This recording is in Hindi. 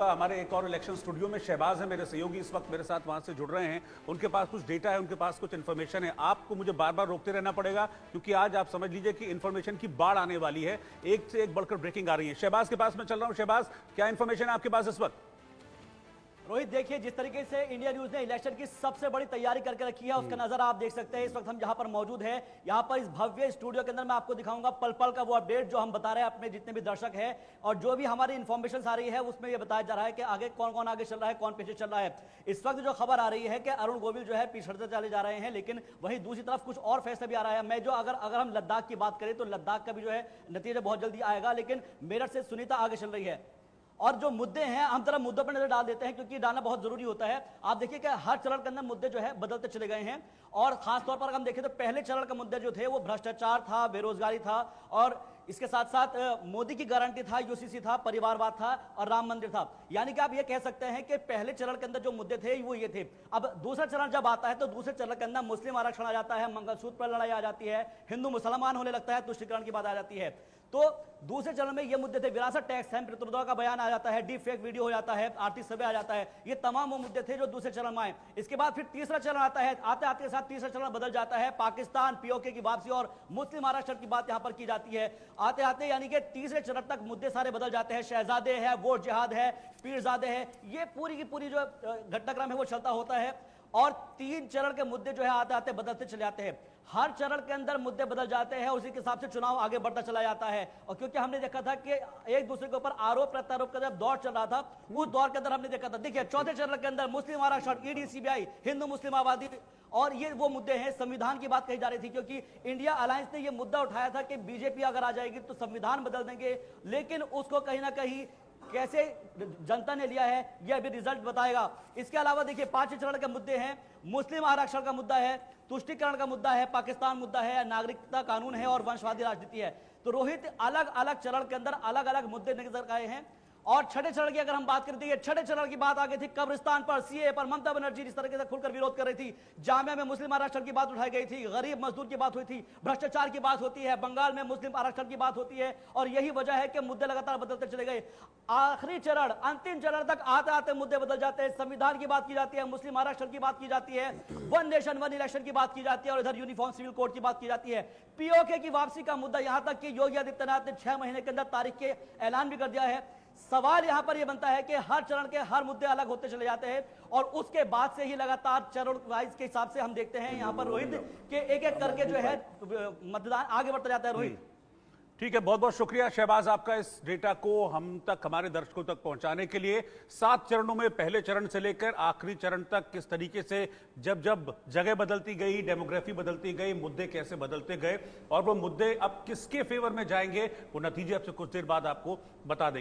हमारे एक और इलेक्शन स्टूडियो में शहबाज है, मेरे सहयोगी इस वक्त मेरे साथ वहां से जुड़ रहे हैं। उनके पास कुछ डेटा है, उनके पास कुछ इन्फॉर्मेशन है। आपको मुझे बार बार रोकते रहना पड़ेगा क्योंकि आज आप समझ लीजिए कि इन्फॉर्मेशन की बाढ़ आने वाली है। एक से एक बढ़कर ब्रेकिंग आ रही है। शहबाज के पास मैं चल रहा हूं। शहबाज, क्या इन्फॉर्मेशन है आपके पास इस वक्त? रोहित, देखिए जिस तरीके से इंडिया न्यूज ने इलेक्शन की सबसे बड़ी तैयारी करके रखी है उसका नजर आप देख सकते हैं। इस वक्त हम जहां पर मौजूद हैं, यहां पर इस भव्य स्टूडियो के अंदर मैं आपको दिखाऊंगा पल पल का वो अपडेट जो हम बता रहे हैं अपने जितने भी दर्शक हैं, और जो भी हमारी इंफॉर्मेशन आ रही है उसमें यह बताया जा रहा है कि आगे कौन कौन आगे चल रहा है, कौन पीछे चल रहा है। इस वक्त जो खबर आ रही है कि अरुण गोविल जो है पिछड़ते चले जा रहे हैं, लेकिन वहीं दूसरी तरफ कुछ और फैसला भी आ रहा है। मैं जो अगर हम लद्दाख की बात करें तो लद्दाख का भी जो है नतीजा बहुत जल्दी आएगा, लेकिन मेरठ से सुनीता आगे चल रही है। और जो मुद्दे हैं हम जरा मुद्दों पर नजर डाल देते हैं क्योंकि डालना बहुत जरूरी होता है। आप देखिए कि हर चरण के अंदर मुद्दे जो है बदलते चले गए हैं, और खासतौर पर हम देखें तो पहले चरण के मुद्दे जो थे वो भ्रष्टाचार था, बेरोजगारी था, और इसके साथ साथ मोदी की गारंटी था, यूसीसी था, परिवारवाद था और राम मंदिर था। यानी कि आप ये कह सकते हैं कि पहले चरण के अंदर जो मुद्दे थे वो ये थे। अब दूसरा चरण जब आता है तो दूसरे चरण के अंदर मुस्लिम आरक्षण आ जाता है, मंगलसूत्र पर लड़ाई आ जाती है, हिंदू मुसलमान होने लगता है, तुष्टीकरण की बात आ जाती है। तो दूसरे चरण में ये मुद्दे थे, विरासत टैक्स है, पितृद्रोह का बयान आ जाता है, डीप फेक वीडियो हो जाता है, आर्थिक सर्वे आ जाता है। ये तमाम वो मुद्दे थे जो दूसरे चरण में आए। इसके बाद फिर तीसरा चरण आता है, आते आते के साथ तीसरा चरण बदल जाता है, पाकिस्तान, पीओके की वापसी और मुस्लिम आरक्षण की बात यहां पर की जाती है। आते आते यानी कि तीसरे चरण तक मुद्दे सारे बदल जाते हैं। शहजादे है, वोट जिहाद है, पीरजादे है, ये पूरी की पूरी जो घटनाक्रम है वो चलता होता है। और तीन चरण के मुद्दे जो है आते आते बदलते चले जाते हैं। हर चरण के अंदर मुद्दे बदल जाते हैं, उसी के हिसाब से चुनाव आगे बढ़ता चला जाता है। और क्योंकि हमने देखा था कि एक दूसरे के ऊपर आरोप प्रत्यारोप का जब दौर चल रहा था, उस दौर के अंदर हमने देखा था, देखिए चौथे चरण के अंदर मुस्लिम आरक्षण, ईडी, सीबीआई, हिंदू मुस्लिम आबादी, और ये वो मुद्दे हैं। संविधान की बात कही जा रही थी क्योंकि इंडिया अलायंस ने ये मुद्दा उठाया था कि बीजेपी अगर आ जाएगी तो संविधान बदल देंगे, लेकिन उसको कहीं ना कहीं कैसे जनता ने लिया है यह अभी रिजल्ट बताएगा। इसके अलावा देखिए पांचवें चरण के मुद्दे हैं, मुस्लिम आरक्षण का मुद्दा है, तुष्टीकरण का मुद्दा है, पाकिस्तान मुद्दा है, नागरिकता कानून है और वंशवादी राजनीति है। तो रोहित, अलग अलग चरण के अंदर अलग अलग मुद्दे नजर आए हैं। और छठे चरण की अगर हम बात करते हैं, छठे चरण की बात आ गई थी कब्रिस्तान पर, सीए पर ममता बनर्जी जिस तरीके से खुलकर विरोध कर रही थी, जामिया में मुस्लिम आरक्षण की बात उठाई गई थी, गरीब मजदूर की बात हुई थी, भ्रष्टाचार की बात होती है, बंगाल में मुस्लिम आरक्षण की बात होती है, और यही वजह है कि मुद्दे लगातार बदलते चले गए। आखिरी चरण, अंतिम चरण तक आते आते मुद्दे बदल जाते हैं। संविधान की बात की जाती है, मुस्लिम आरक्षण की बात की जाती है, वन नेशन वन इलेक्शन की बात की जाती है, और इधर यूनिफॉर्म सिविल कोड की बात की जाती है। पीओके की वापसी का मुद्दा, यहां तक कि योगी आदित्यनाथ ने 6 महीने के अंदर तारीख के ऐलान भी कर दिया है। सवाल यहां पर यह बनता है कि हर चरण के हर मुद्दे अलग होते चले जाते हैं, और उसके बाद से ही लगातार चरण वाइज के हिसाब से हम देखते हैं यहां पर रोहित कि एक एक करके जो है मतदान आगे बढ़ता जाता है। रोहित, ठीक है, बहुत बहुत शुक्रिया शहबाज आपका इस डेटा को हम तक, हमारे दर्शकों तक पहुंचाने के लिए। 7 चरणों में पहले चरण से लेकर आखिरी चरण तक किस तरीके से जब जब जगह बदलती गई, डेमोग्राफी बदलती गई, मुद्दे कैसे बदलते गए, और वो मुद्दे अब किसके फेवर में जाएंगे वो नतीजे अब से कुछ देर बाद आपको बता देंगे।